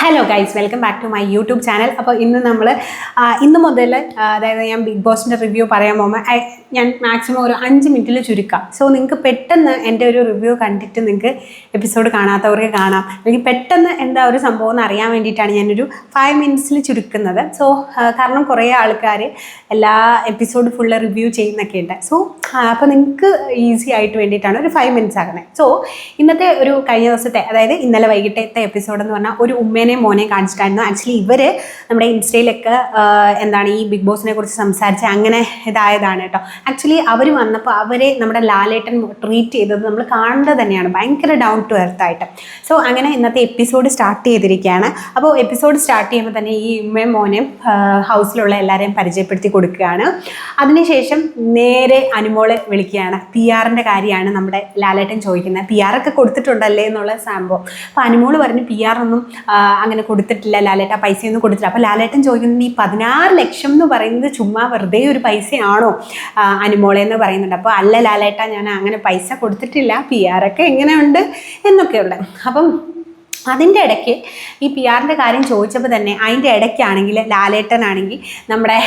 Hello guys, welcome back to my YouTube channel. അപ്പോൾ ഇന്ന് മുതൽ അതായത് ഞാൻ ബിഗ് ബോസിൻ്റെ റിവ്യൂ പറയാൻ പോകുമ്പോൾ ഞാൻ മാക്സിമം ഒരു 5 മിനിറ്റിൽ ചുരുക്കാം. സോ നിങ്ങൾക്ക് പെട്ടെന്ന് എൻ്റെ ഒരു റിവ്യൂ കണ്ടിട്ട് നിങ്ങൾക്ക് എപ്പിസോഡ് കാണാത്തവർക്ക് കാണാം, അല്ലെങ്കിൽ പെട്ടെന്ന് എന്താ ഒരു സംഭവം എന്ന് അറിയാൻ വേണ്ടിയിട്ടാണ് ഞാനൊരു 5 മിനിറ്റ്സിൽ ചുരുക്കുന്നത്. സോ കാരണം കുറേ ആൾക്കാർ എല്ലാ എപ്പിസോഡ് ഫുള്ള് റിവ്യൂ ചെയ്യുന്നൊക്കെ ഉണ്ട്. സോ അപ്പോൾ നിങ്ങൾക്ക് ഈസി ആയിട്ട് വേണ്ടിയിട്ടാണ് ഒരു 5 മിനിറ്റ്സ് ആക്കുന്നത്. സോ ഇന്നത്തെ ഒരു കഴിഞ്ഞ ദിവസത്തെ, അതായത് ഇന്നലെ വൈകിട്ടത്തെ എപ്പിസോഡ് എന്ന് പറഞ്ഞാൽ ഒരു ഉമ്മേനെയും മോനെ കാണിച്ചിട്ടായിരുന്നു. ആക്ച്വലി ഇവർ നമ്മുടെ ഇൻസ്റ്റയിലൊക്കെ ഈ ബിഗ് ബോസിനെ കുറിച്ച് സംസാരിച്ച് അങ്ങനെ ഇതായതാണ് കേട്ടോ. ആക്ച്വലി അവർ വന്നപ്പോൾ അവരെ നമ്മുടെ ലാലേട്ടൻ ട്രീറ്റ് ചെയ്തത് നമ്മൾ കാണേണ്ടത് തന്നെയാണ്, ഭയങ്കര ഡൗൺ ടു എർത്ത് ആയിട്ട്. സോ അങ്ങനെ ഇന്നത്തെ എപ്പിസോഡ് സ്റ്റാർട്ട് ചെയ്തിരിക്കുകയാണ്. അപ്പോൾ എപ്പിസോഡ് സ്റ്റാർട്ട് ചെയ്യുമ്പോൾ തന്നെ ഈ ഉമ്മയും മോനെയും ഹൗസിലുള്ള എല്ലാവരെയും പരിചയപ്പെടുത്തി കൊടുക്കുകയാണ്. അതിനുശേഷം നേരെ അനുമോളെ വിളിക്കുകയാണ്. PR-ൻ്റെ കാര്യമാണ് നമ്മുടെ ലാലേട്ടൻ ചോദിക്കുന്നത്. PR ഒക്കെ കൊടുത്തിട്ടുണ്ടല്ലേ എന്നുള്ള സംഭവം. അപ്പോൾ അനുമോൾ പറഞ്ഞു PR ഒന്നും അങ്ങനെ കൊടുത്തിട്ടില്ല ലാലേട്ട, പൈസയൊന്നും കൊടുത്തില്ല. അപ്പോൾ ലാലേട്ടൻ ചോദിക്കുന്നത് ഈ 16 ലക്ഷം എന്ന് പറയുന്നത് ചുമ്മാ വെറുതെ ഒരു പൈസയാണോ അനുമോളെ എന്ന് പറയുന്നുണ്ട്. അപ്പോൾ അല്ല ലാലേട്ട, ഞാൻ അങ്ങനെ പൈസ കൊടുത്തിട്ടില്ല, PR ഒക്കെ എങ്ങനെയുണ്ട് എന്നൊക്കെയുള്ള. അപ്പം അതിൻ്റെ ഇടയ്ക്ക് ഈ PR-ൻ്റെ കാര്യം ചോദിച്ചപ്പോൾ തന്നെ അതിൻ്റെ ഇടയ്ക്കാണെങ്കിൽ ലാലേട്ടനാണെങ്കിൽ നമ്മുടെ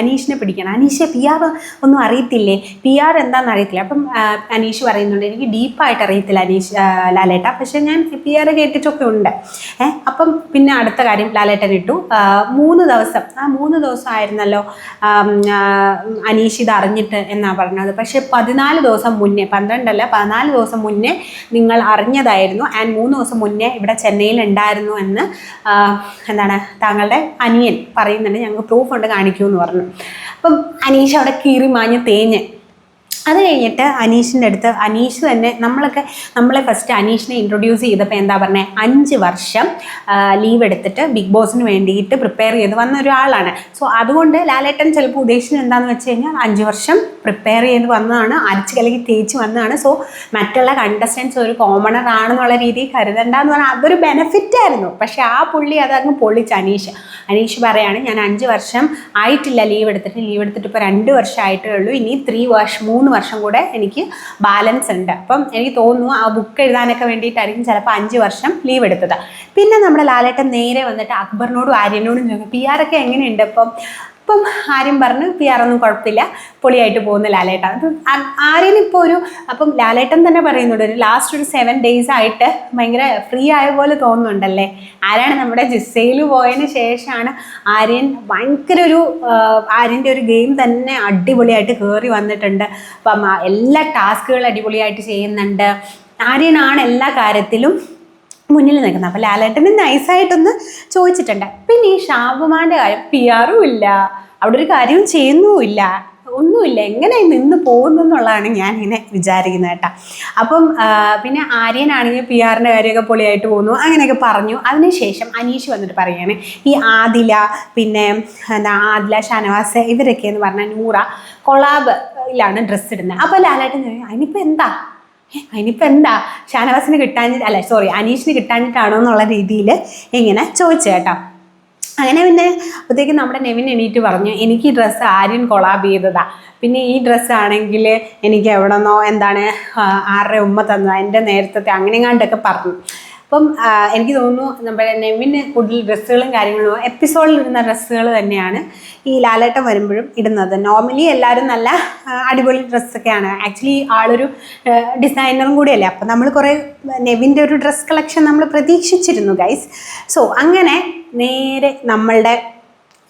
അനീഷിനെ പിടിക്കണം. അനീഷ് PR ഒന്നും അറിയത്തില്ലേ, PR എന്താണെന്ന് അറിയത്തില്ല. അപ്പം അനീഷ് പറയുന്നുണ്ട്, എനിക്ക് ഡീപ്പായിട്ട് അറിയത്തില്ല ലാലേട്ട, പക്ഷേ ഞാൻ PR കേട്ടിട്ടൊക്കെ ഉണ്ട്. അപ്പം പിന്നെ അടുത്ത കാര്യം ലാലേട്ടൻ ഇട്ടു 3 ദിവസം, ആ 3 ദിവസം ആയിരുന്നല്ലോ അനീഷ് ഇത് അറിഞ്ഞിട്ട് എന്നാണ് പറഞ്ഞത്. പക്ഷേ 14 ദിവസം മുന്നേ, 12 അല്ല 14 ദിവസം മുന്നേ നിങ്ങൾ അറിഞ്ഞതായിരുന്നു. ആൻഡ് 3 ദിവസം മുന്നേ ഇവിടെ ചെന്നൈയിൽ ഉണ്ടായിരുന്നു എന്ന് താങ്കളുടെ അനിയൻ പറയുന്നുണ്ട്. ഞങ്ങൾക്ക് പ്രൂഫ് ഉണ്ട്, കാണിക്കൂ എന്ന് പറഞ്ഞു. അപ്പം അനീഷ് അവിടെ കീറി മാഞ്ഞ് തേഞ്ഞ്. അത് കഴിഞ്ഞിട്ട് അനീഷിൻ്റെ അടുത്ത് അനീഷ് തന്നെ നമ്മളെ ഫസ്റ്റ് അനീഷിനെ ഇൻട്രൊഡ്യൂസ് ചെയ്തപ്പോൾ എന്താ പറഞ്ഞത്, 5 വർഷം ലീവ് എടുത്തിട്ട് ബിഗ് ബോസിന് വേണ്ടിയിട്ട് പ്രിപ്പയർ ചെയ്ത് വന്ന ഒരാളാണ്. സോ അതുകൊണ്ട് ലാലേട്ടൻ ചിലപ്പോൾ ഉദ്ദേശിച്ചത് എന്താണെന്ന് വെച്ച് കഴിഞ്ഞാൽ 5 വർഷം പ്രിപ്പയർ ചെയ്ത് വന്നതാണ്, അരച്ച് കലക്കി തേച്ച് വന്നതാണ്. സോ മറ്റുള്ള കണ്ടസ്റ്റൻസ് ഒരു കോമണർ ആണെന്നുള്ള രീതിയിൽ കരുതണ്ടെന്ന് പറഞ്ഞാൽ അതൊരു ബെനിഫിറ്റായിരുന്നു. പക്ഷേ ആ പുള്ളി അതങ്ങ് പൊള്ളിച്ച് അനീഷ് പറയാണ്, ഞാൻ 5 വർഷം ആയിട്ടില്ല ലീവ് എടുത്തിട്ട് ഇപ്പോൾ 2 വർഷം ആയിട്ടേ ഉള്ളൂ, ഇനി 3 വർഷം കൂടെ എനിക്ക് ബാലൻസ് ഉണ്ട്. അപ്പം എനിക്ക് തോന്നുന്നു ആ ബുക്ക് എഴുതാനൊക്കെ വേണ്ടിയിട്ടായിരിക്കും ചിലപ്പോൾ 5 വർഷം ലീവ് എടുത്തത്. പിന്നെ നമ്മുടെ ലാലേട്ടൻ നേരെ വന്നിട്ട് അക്ബറിനോടും ആര്യനോടും ചോദിക്കും, PR ഒക്കെ എങ്ങനെയുണ്ട്. അപ്പം ആര്യം പറഞ്ഞു PR ഒന്നും കുഴപ്പമില്ല, പൊളിയായിട്ട് പോകുന്ന ലാലേട്ടൻ. അപ്പം ആര്യനിപ്പോൾ അപ്പം ലാലേട്ടൻ തന്നെ പറയുന്നുണ്ട്, ഒരു ലാസ്റ്റ് ഒരു 7 days ആയിട്ട് ഭയങ്കര ഫ്രീ ആയ പോലെ തോന്നുന്നുണ്ടല്ലേ. ആരാണ് നമ്മുടെ ജിസയിൽ പോയതിന് ശേഷമാണ് ആര്യൻ ഭയങ്കര ആര്യൻ്റെ ഒരു ഗെയിം തന്നെ അടിപൊളിയായിട്ട് കയറി വന്നിട്ടുണ്ട്. അപ്പം എല്ലാ ടാസ്കുകളും അടിപൊളിയായിട്ട് ചെയ്യുന്നുണ്ട്. ആര്യനാണ് എല്ലാ കാര്യത്തിലും മുന്നിൽ നിൽക്കുന്നത്. അപ്പോൾ ലാലേട്ടന് നൈസായിട്ടൊന്ന് ചോദിച്ചിട്ടുണ്ട്. പിന്നെ ഈ ഷാബുമാൻ്റെ കാര്യം, PR-ഉം ഇല്ല, അവിടെ ഒരു കാര്യവും ചെയ്യുന്നുമില്ല, ഒന്നുമില്ല, എങ്ങനെ നിന്ന് പോകുന്നു എന്നുള്ളതാണ് ഞാനിങ്ങനെ വിചാരിക്കുന്നത് കേട്ടോ. അപ്പം പിന്നെ ആര്യനാണെങ്കിൽ PR-ൻ്റെ കാര്യമൊക്കെ പൊളിയായിട്ട് പോകുന്നു അങ്ങനെയൊക്കെ പറഞ്ഞു. അതിനുശേഷം അനീഷ് വന്നിട്ട് പറയുകയാണ്, ഈ ആദില, പിന്നെ ആദില, ഷാനവാസ് ഇവരൊക്കെ എന്ന് പറഞ്ഞാൽ നൂറ കൊളാബിലാണ് ഡ്രസ്സ് ഇടുന്നത്. അപ്പോൾ ലാലേട്ടൻ ചോദിക്കും, അതിനിപ്പോൾ എന്താ ഷാനവാസിന് അനീഷിന് കിട്ടാഞ്ഞിട്ടാണോ എന്നുള്ള രീതിയിൽ ഇങ്ങനെ ചോദിച്ചു കേട്ടോ. അങ്ങനെ പിന്നെ അപ്പോഴത്തേക്കും നമ്മുടെ നെവിൻ എണീറ്റ് പറഞ്ഞു, എനിക്ക് ഈ ഡ്രസ്സ് ആര്യൻ കൊളാബ് ചെയ്തതാ, പിന്നെ ഈ ഡ്രസ്സാണെങ്കിൽ എനിക്ക് എവിടെന്നോ ആരുടെ ഉമ്മ തന്നതാ, എൻ്റെ നേരത്തെ അങ്ങനെങ്ങാണ്ടൊക്കെ പറഞ്ഞു. അപ്പം എനിക്ക് തോന്നുന്നു നമ്മുടെ നെവിന് കൂടുതൽ ഡ്രസ്സുകളും കാര്യങ്ങളും എപ്പിസോഡിൽ ഇടുന്ന ഡ്രസ്സുകൾ തന്നെയാണ് ഈ ലാലേട്ടൻ വരുമ്പോഴും ഇടുന്നത്. നോർമലി എല്ലാവരും നല്ല അടിപൊളി ഡ്രസ്സൊക്കെയാണ്. ആക്ച്വലി ആളൊരു ഡിസൈനറും കൂടിയല്ലേ. അപ്പം നമ്മൾ കുറേ നെവിൻ്റെ ഒരു ഡ്രസ് കളക്ഷൻ നമ്മൾ പ്രതീക്ഷിച്ചിരുന്നു ഗൈസ്. സോ അങ്ങനെ നേരെ നമ്മളുടെ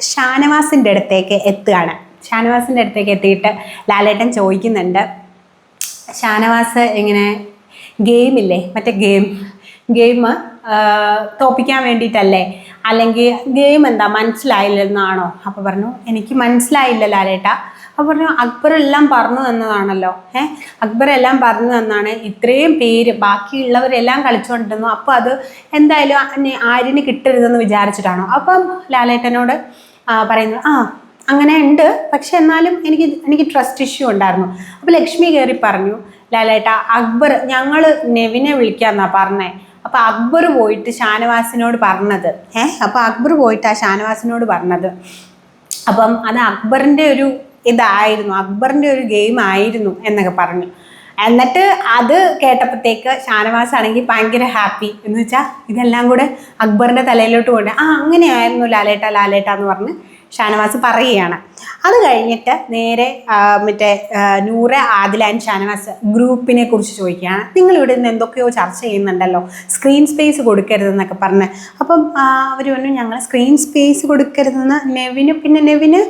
ഷാനവാസിൻ്റെ അടുത്തേക്ക് എത്തുകയാണ്. ഷാനവാസിൻ്റെ അടുത്തേക്ക് എത്തിയിട്ട് ലാലേട്ടൻ ചോദിക്കുന്നുണ്ട്, ഷാനവാസ് ഇങ്ങനെ ഗെയിമില്ലേ, മറ്റേ ഗെയിം തോപ്പിക്കാൻ വേണ്ടിയിട്ടല്ലേ, അല്ലെങ്കിൽ ഗെയിം എന്താ മനസ്സിലായില്ലെന്നാണോ? അപ്പോൾ പറഞ്ഞു, എനിക്ക് മനസ്സിലായില്ല ലാലേട്ട. അപ്പോൾ പറഞ്ഞു, അക്ബറെല്ലാം പറഞ്ഞു തന്നതാണല്ലോ, അക്ബറെല്ലാം പറഞ്ഞു തന്നാണ് ഇത്രയും പേര് ബാക്കിയുള്ളവരെല്ലാം കളിച്ചുകൊണ്ടിരുന്നു, അപ്പോൾ അത് എന്തായാലും ആര്യന് കിട്ടരുതെന്ന് വിചാരിച്ചിട്ടാണോ? അപ്പം ലാലേട്ടനോട് പറയുന്നു, അങ്ങനെ ഉണ്ട്, പക്ഷെ എന്നാലും എനിക്ക് ട്രസ്റ്റ് ഇഷ്യൂ ഉണ്ടായിരുന്നു. അപ്പോൾ ലക്ഷ്മി കയറി പറഞ്ഞു, ലാലേട്ട അക്ബർ ഞങ്ങൾ നെവിനെ വിളിക്കാമെന്നാണ് പറഞ്ഞേ. അപ്പോൾ അക്ബർ പോയിട്ട് ഷാനവാസിനോട് പറഞ്ഞത് ഷാനവാസിനോട് പറഞ്ഞത് അപ്പം അത് അക്ബറിൻ്റെ ഒരു ഗെയിം ആയിരുന്നു എന്നൊക്കെ പറഞ്ഞു. എന്നിട്ട് അത് കേട്ടപ്പോഴത്തേക്ക് ഷാനവാസ് ആണെങ്കിൽ ഭയങ്കര ഹാപ്പി എന്ന് വെച്ചാൽ ഇതെല്ലാം കൂടെ അക്ബറിൻ്റെ തലയിലോട്ട് കൊണ്ട് അങ്ങനെയായിരുന്നു ലാലേട്ട എന്ന് പറഞ്ഞ് ഷാനവാസ് പറയുകയാണ്. അത് കഴിഞ്ഞിട്ട് നേരെ മറ്റേ നൂറ്, ആദില ആൻഡ് ഷാനവാസ് ഗ്രൂപ്പിനെ കുറിച്ച് ചോദിക്കുകയാണ്. നിങ്ങളിവിടെ നിന്ന് എന്തൊക്കെയോ ചർച്ച ചെയ്യുന്നുണ്ടല്ലോ, സ്ക്രീൻ സ്പേസ് കൊടുക്കരുതെന്നൊക്കെ പറഞ്ഞ്. അപ്പം അവർ പറഞ്ഞു ഞങ്ങൾ സ്ക്രീൻ സ്പേസ് കൊടുക്കരുതെന്ന് നെവിന്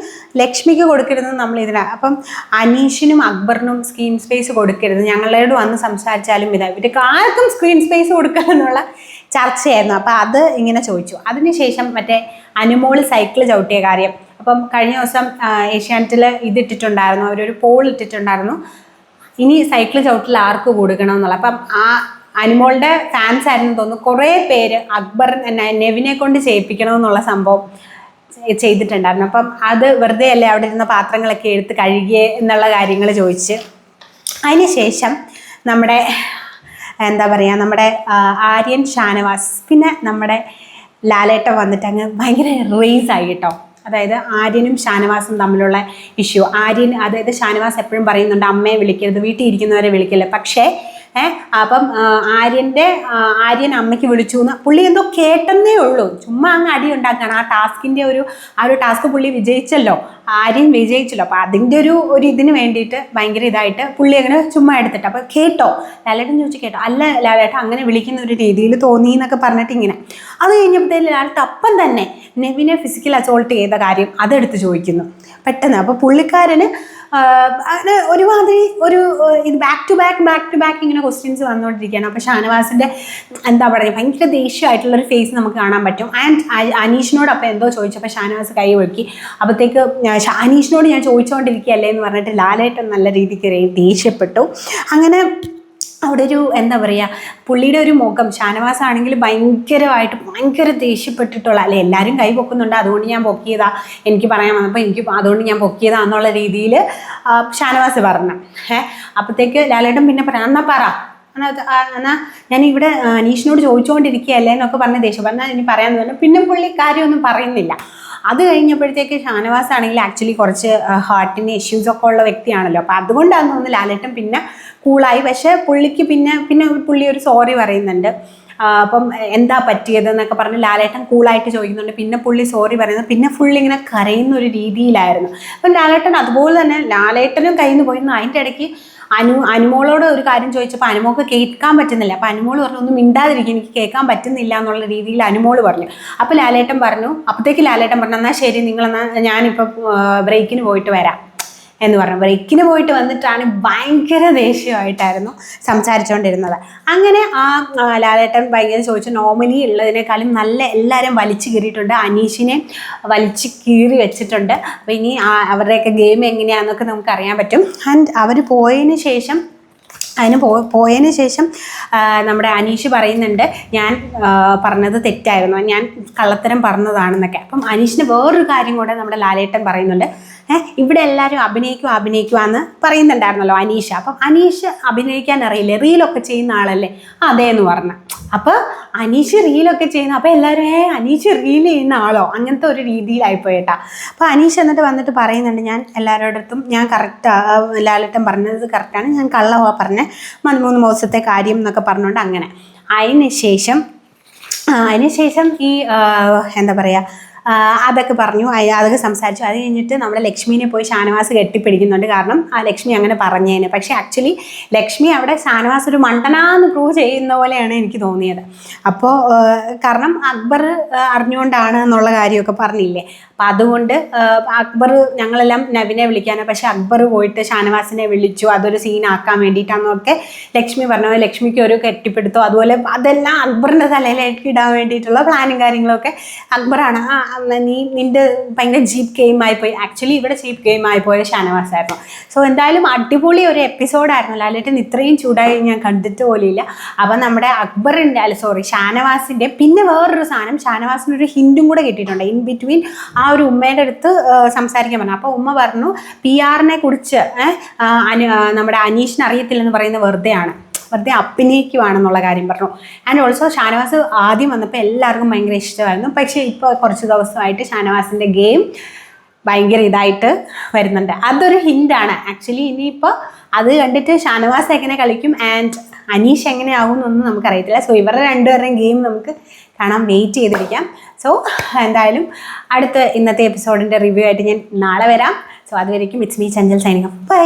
ലക്ഷ്മിക്ക് കൊടുക്കരുതെന്ന് നമ്മൾ ഇതിനാണ്. അപ്പം അനീഷിനും അക്ബറിനും സ്ക്രീൻ സ്പേസ് കൊടുക്കരുത്, ഞങ്ങളോട് വന്ന് സംസാരിച്ചാലും ഇവർക്ക് ആർക്കും സ്ക്രീൻ സ്പേസ് കൊടുക്കണമെന്നുള്ള ചർച്ചയായിരുന്നു. അപ്പോൾ അത് ഇങ്ങനെ ചോദിച്ചു. അതിനുശേഷം മറ്റേ അനുമോള് സൈക്കിൾ ചവിട്ടിയ കാര്യം, അപ്പം കഴിഞ്ഞ ദിവസം ഏഷ്യാനെറ്റിൽ ഇതിട്ടിട്ടുണ്ടായിരുന്നു, അവരൊരു പോൾ ഇട്ടിട്ടുണ്ടായിരുന്നു, ഇനി സൈക്കിൾ ചവിട്ടിൽ ആർക്ക് കൊടുക്കണം എന്നുള്ള. അപ്പം ആ അനുമോളുടെ ഫാൻസ് ആയിരുന്നു തോന്നുന്നു കുറേ പേര് അക്ബർ നെവിനെ കൊണ്ട് ചെയ്യിപ്പിക്കണമെന്നുള്ള സംഭവം ചെയ്തിട്ടുണ്ടായിരുന്നു. അപ്പം അത് വെറുതെ അല്ലേ അവിടെ ഇരുന്ന പാത്രങ്ങളൊക്കെ എടുത്ത് കഴുകിയേ എന്നുള്ള കാര്യങ്ങൾ ചോദിച്ച്. അതിന് ശേഷം നമ്മുടെ എന്താ പറയുക, നമ്മുടെ ആര്യൻ, ഷാനവാസ്, പിന്നെ നമ്മുടെ ലാലേട്ടൻ വന്നിട്ട് അങ്ങ് ഭയങ്കര റേസായി കേട്ടോ. അതായത് ആര്യനും ഷാനവാസും തമ്മിലുള്ള ഇഷ്യൂ. അതായത് ഷാനവാസ് എപ്പോഴും പറയുന്നുണ്ട് അമ്മയെ വിളിക്കരുത്, വീട്ടിൽ ഇരിക്കുന്നവരെ വിളിക്കില്ല. പക്ഷേ അപ്പം ആര്യൻ അമ്മയ്ക്ക് വിളിച്ചു എന്ന് പുള്ളി എന്തോ കേട്ടെന്നേ ഉള്ളൂ, ചുമ്മാ അങ്ങ് അടി ഉണ്ടാക്കുകയാണ്. ആ ഒരു ടാസ്ക് പുള്ളി വിജയിച്ചല്ലോ, ആര്യൻ വിജയിച്ചല്ലോ. അപ്പോൾ അതിൻ്റെ ഒരു ഇതിന് വേണ്ടിയിട്ട് ഭയങ്കര ഇതായിട്ട് പുള്ളി അങ്ങനെ ചുമ്മാ എടുത്തിട്ട്. അപ്പോൾ കേട്ടോ ലാലേട്ടൻ ചോദിച്ചു, കേട്ടോ അല്ല ലാലേട്ടൻ അങ്ങനെ വിളിക്കുന്ന ഒരു രീതിയിൽ തോന്നി എന്നൊക്കെ പറഞ്ഞിട്ട് ഇങ്ങനെ. അത് കഴിഞ്ഞപ്പോഴത്തേക്ക് ലാലേട്ടൻ അപ്പം തന്നെ നെവിനെ ഫിസിക്കൽ അസോൾട്ട് ചെയ്ത കാര്യം അതെടുത്ത് ചോദിക്കുന്നു പെട്ടെന്ന്. അപ്പോൾ പുള്ളിക്കാരന് അങ്ങനെ ഒരുമാതിരി ഇത് ബാക്ക് ടു ബാക്ക് ഇങ്ങനെ ക്വസ്റ്റ്യൻസ് വന്നുകൊണ്ടിരിക്കുകയാണ്. അപ്പോൾ ഷാനവാസിൻ്റെ എന്താ പറയുക ഭയങ്കര ദേഷ്യമായിട്ടുള്ളൊരു ഫേസ് നമുക്ക് കാണാൻ പറ്റും. ആൻഡ് അനീഷിനോട് അപ്പോൾ എന്തോ ചോദിച്ചപ്പോൾ ഷാനവാസ് കൈ ഒഴുക്കി. അപ്പോഴത്തേക്ക് അനീഷിനോട് ഞാൻ ചോദിച്ചുകൊണ്ടിരിക്കുകയല്ലേ എന്ന് പറഞ്ഞിട്ട് ലാലേട്ടൻ നല്ല രീതിക്ക് ദേഷ്യപ്പെട്ടു. അങ്ങനെ അവിടെ ഒരു എന്താ പറയുക പുള്ളിയുടെ ഒരു മുഖം, ഷാനവാസ് ആണെങ്കിൽ ഭയങ്കര ദേഷ്യപ്പെട്ടിട്ടുള്ള, അല്ലെ എല്ലാവരും കൈ പൊക്കുന്നുണ്ട് അതുകൊണ്ട് ഞാൻ പൊക്കിയതാ, എനിക്ക് പറയാൻ വന്നപ്പോൾ അതുകൊണ്ട് ഞാൻ പൊക്കിയതാ എന്നുള്ള രീതിയിൽ ഷാനവാസ് പറഞ്ഞു. അപ്പോഴത്തേക്ക് ലാലേട്ടൻ പിന്നെ പറയാം എന്നാ പറ, എന്നാൽ ഞാനിവിടെ അനീഷിനോട് ചോദിച്ചുകൊണ്ടിരിക്കുകയല്ലേ എന്നൊക്കെ പറഞ്ഞ് ദേഷ്യം പറഞ്ഞാൽ ഇനി പറയാമെന്ന് പറഞ്ഞു. പിന്നെ പുള്ളി കാര്യമൊന്നും പറയുന്നില്ല. അത് കഴിഞ്ഞപ്പോഴത്തേക്ക് ഷാനവാസ് ആണെങ്കിൽ ആക്ച്വലി കുറച്ച് ഹാർട്ടിന് ഇഷ്യൂസൊക്കെ ഉള്ള വ്യക്തിയാണല്ലോ. അപ്പോൾ അതുകൊണ്ടാണ് തോന്നുന്നു ലാലേട്ടൻ പിന്നെ കൂളായി. പക്ഷേ പുള്ളിക്ക് പിന്നെ പുള്ളി ഒരു സോറി പറയുന്നുണ്ട്. അപ്പം എന്താ പറ്റിയതെന്നൊക്കെ പറഞ്ഞ് ലാലേട്ടൻ കൂളായിട്ട് ചോദിക്കുന്നുണ്ട്. പിന്നെ പുള്ളി സോറി പറയുന്നത്, പിന്നെ ഫുള്ളി ഇങ്ങനെ കരയുന്ന ഒരു രീതിയിലായിരുന്നു. അപ്പം ലാലേട്ടൻ അതുപോലെ തന്നെ ലാലേട്ടനും കയ്യിൽ നിന്ന് പോയിരുന്നു. അതിൻ്റെ ഇടയ്ക്ക് അനുമോളോട് ഒരു കാര്യം ചോദിച്ചപ്പോൾ അനുമോൾക്ക് കേൾക്കാൻ പറ്റുന്നില്ല. അപ്പോൾ അനുമോൾ പറഞ്ഞു ഒന്ന് മിണ്ടാതിരിക്കും, എനിക്ക് കേൾക്കാൻ പറ്റുന്നില്ല എന്നുള്ള രീതിയിൽ അനുമോൾ പറഞ്ഞു. അപ്പോൾ ലാലേട്ടൻ പറഞ്ഞു, അപ്പോഴത്തേക്ക് ലാലേട്ടൻ പറഞ്ഞു എന്നാൽ ശരി ഞാനിപ്പോൾ ബ്രേക്കിന് പോയിട്ട് വരാം എന്ന് പറഞ്ഞു. ബ്രേക്കിന് പോയിട്ട് വന്നിട്ടാണ് ഭയങ്കര ദേഷ്യമായിട്ടായിരുന്നു സംസാരിച്ചുകൊണ്ടിരുന്നത്. അങ്ങനെ ആ ലാലേട്ടൻ ഭയങ്കര ചോദിച്ചു, നോർമലി ഉള്ളതിനേക്കാളും നല്ല എല്ലാവരും വലിച്ചു കീറിയിട്ടുണ്ട്, അനീഷിനെ വലിച്ചു കീറി വെച്ചിട്ടുണ്ട്. അപ്പോൾ ഇനി അവരുടെയൊക്കെ ഗെയിം എങ്ങനെയാണെന്നൊക്കെ നമുക്ക് അറിയാൻ പറ്റും. ആൻഡ് അവർ പോയതിന് ശേഷം നമ്മുടെ അനീഷ് പറയുന്നുണ്ട് ഞാൻ പറഞ്ഞത് തെറ്റായിരുന്നു, ഞാൻ കള്ളത്തരം പറഞ്ഞതാണെന്നൊക്കെ. അപ്പം അനീഷിന് വേറൊരു കാര്യം കൂടെ നമ്മുടെ ലാലേട്ടൻ പറയുന്നുണ്ട്. ഇവിടെ എല്ലാവരും അഭിനയിക്കുവാന്ന് പറയുന്നുണ്ടായിരുന്നല്ലോ അനീഷ്. അപ്പം അനീഷ് അഭിനയിക്കാൻ അറിയില്ലേ, റീലൊക്കെ ചെയ്യുന്ന ആളല്ലേ? അതേ എന്ന് പറഞ്ഞു. അപ്പോൾ അനീഷ് റീലൊക്കെ ചെയ്യുന്ന, അപ്പോൾ എല്ലാവരും അനീഷ് റീൽ ചെയ്യുന്ന ആളോ അങ്ങനത്തെ ഒരു രീതിയിലായിപ്പോയിട്ടാ. അപ്പോൾ അനീഷ് വന്നിട്ട് പറയുന്നുണ്ട് ഞാൻ എല്ലാവരോടത്തും ഞാൻ ലാലേട്ടൻ പറഞ്ഞത് കറക്റ്റാണ്, ഞാൻ കള്ളവാ പറഞ്ഞ 13 ദിവസത്തെ കാര്യം എന്നൊക്കെ പറഞ്ഞുകൊണ്ട് അങ്ങനെ. അതിനുശേഷം ഈ എന്താ പറയുക അതൊക്കെ പറഞ്ഞു, അതൊക്കെ സംസാരിച്ചു. അത് കഴിഞ്ഞിട്ട് നമ്മുടെ ലക്ഷ്മീനെ പോയി ഷാനവാസ് കെട്ടിപ്പിടിക്കുന്നുണ്ട്. കാരണം ആ ലക്ഷ്മി അങ്ങനെ പറഞ്ഞേനെ. പക്ഷേ ആക്ച്വലി ലക്ഷ്മി അവിടെ ഷാനവാസ് ഒരു മണ്ടനാന്ന് പ്രൂവ് ചെയ്യുന്ന പോലെയാണ് എനിക്ക് തോന്നിയത്. അപ്പോൾ കാരണം അക്ബർ അറിഞ്ഞുകൊണ്ടാണ് എന്നുള്ള കാര്യമൊക്കെ പറഞ്ഞില്ലേ. അപ്പം അതുകൊണ്ട് അക്ബർ ഞങ്ങളെല്ലാം നവിനെ വിളിക്കാനാണ്, പക്ഷേ അക്ബർ പോയിട്ട് ഷാനവാസിനെ വിളിച്ചു, അതൊരു സീനാക്കാൻ വേണ്ടിയിട്ടാണെന്നൊക്കെ ലക്ഷ്മി പറഞ്ഞു. ലക്ഷ്മിക്ക് ഒരു കെട്ടിപ്പിടുത്തോ അതുപോലെ അതെല്ലാം അക്ബറിൻ്റെ തലയിലേക്ക് ഇടാൻ വേണ്ടിയിട്ടുള്ള പ്ലാനും കാര്യങ്ങളൊക്കെ അക്ബറാണ്. നിൻ്റെ ഭയങ്കര ജീപ്പ് ഗെയിമായി പോയി. ആക്ച്വലി ഇവിടെ ജീപ്പ് ഗെയിമായി പോയത് ഷാനവാസ് ആയിരുന്നു. സോ എന്തായാലും അടിപൊളി ഒരു എപ്പിസോഡായിരുന്നു. ലാലേട്ടൻ ഇത്രയും ചൂടായി ഞാൻ കണ്ടിട്ട് പോലില്ല. അപ്പം നമ്മുടെ ഷാനവാസിൻ്റെ പിന്നെ വേറൊരു സാധനം, ഷാനവാസിനൊരു ഹിൻറ്റും കൂടെ കിട്ടിയിട്ടുണ്ട്. ഇൻ ബിറ്റ്വീൻ ആ ഒരു ഉമ്മയുടെ അടുത്ത് സംസാരിക്കാൻ പറഞ്ഞു. അപ്പോൾ ഉമ്മ പറഞ്ഞു PR-നെ കുറിച്ച് നമ്മുടെ അനീഷിന് അറിയത്തില്ലെന്ന് പറയുന്നത് വെറുതെ അഭിനയിക്കുവാണെന്നുള്ള കാര്യം പറഞ്ഞു. ആൻഡ് ഓൾസോ ഷാനവാസ് ആദ്യം വന്നപ്പോൾ എല്ലാവർക്കും ഭയങ്കര ഇഷ്ടമായിരുന്നു. പക്ഷേ ഇപ്പോൾ കുറച്ച് ദിവസമായിട്ട് ഷാനവാസിൻ്റെ ഗെയിം ഭയങ്കര ഇതായിട്ട് വരുന്നുണ്ട്. അതൊരു ഹിൻ്റാണ് ആക്ച്വലി. ഇനിയിപ്പോൾ അത് കണ്ടിട്ട് ഷാനവാസ് എങ്ങനെ കളിക്കും ആൻഡ് അനീഷ് എങ്ങനെയാവും എന്നൊന്നും നമുക്കറിയത്തില്ല. സോ ഇവരുടെ രണ്ടുപേരുടെയും ഗെയിം നമുക്ക് കാണാൻ വെയിറ്റ് ചെയ്തിരിക്കാം. സോ എന്തായാലും ഇന്നത്തെ എപ്പിസോഡിൻ്റെ റിവ്യൂ ആയിട്ട് ഞാൻ നാളെ വരാം. സോ അതുവരേക്കും it's me Chanchal signing off. By.